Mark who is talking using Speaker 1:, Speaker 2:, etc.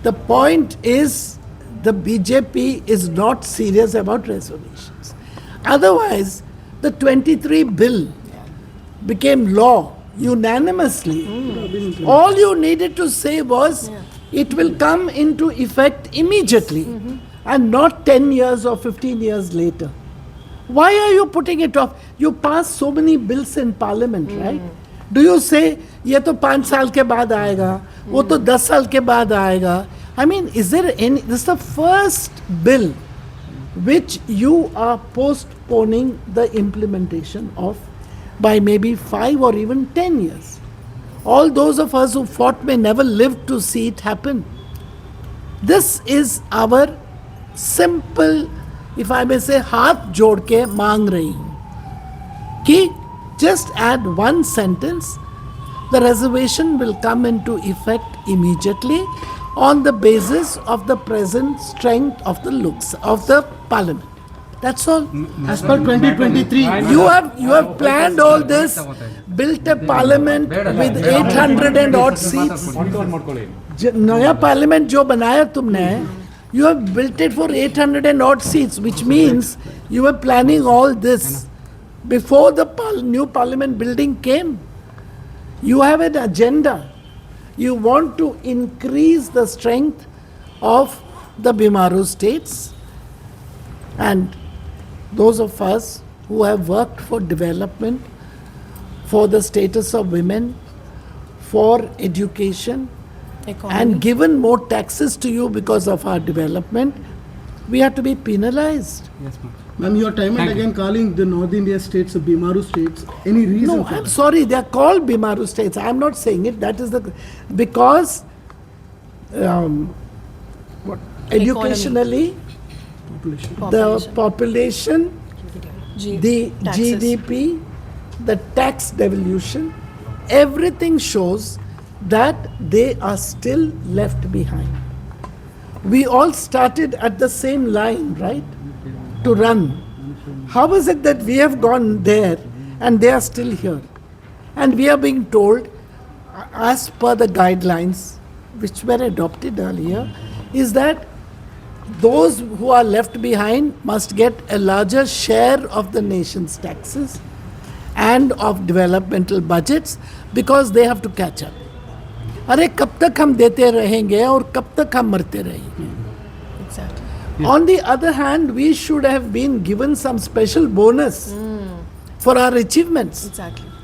Speaker 1: The point is the BJP is not serious about reservations. Otherwise, the 23 bill became law unanimously. All you needed to say was it will come into effect immediately and not 10 years or 15 years later. Why are you putting it off? You pass so many bills in parliament, right? Do you say, ये तो 5 साल के बाद आएगा, वो तो 10 साल के बाद आएगा? I mean, is there any, this is the first bill which you are postponing the implementation of by maybe 5 or even 10 years. All those of us who fought may never live to see it happen. This is our simple, if I may say, हाथ जोड़ के मांग रही हूँ कि just add one sentence, the reservation will come into effect immediately on the basis of the present strength of the looks of the parliament. That's all.
Speaker 2: As per 2023,
Speaker 1: You have planned all this, built a parliament with 800 and odd seats. नया parliament जो बनाया तुमने, you have built it for 800 and odd seats, which means you were planning all this before the new parliament building came. You have an agenda. You want to increase the strength of the Bimaru states, and those of us who have worked for development, for the status of women, for education, and given more taxes to you because of our development, we have to be penalized.
Speaker 2: yes, ma'am.
Speaker 3: Ma'am, you are time and again calling the North India states Bimaru states. Any reason
Speaker 1: No,
Speaker 3: for
Speaker 1: I'm
Speaker 3: that?
Speaker 1: sorry, they are called Bimaru states. I'm not saying it. That is because educationally, the population, the GDP, the tax devolution, everything shows that they are still left behind. We all started at the same line, right? To run. How is it that we have gone there and they are still here? And we are being told, as per the guidelines which were adopted earlier, is that those who are left behind must get a larger share of the nation's taxes and of developmental budgets because they have to catch up. अरे कब तक हम देते रहेंगे और कब तक हम मरते रहेंगे? On the other hand, we should have been given some special bonus for our achievements.
Speaker 4: Exactly.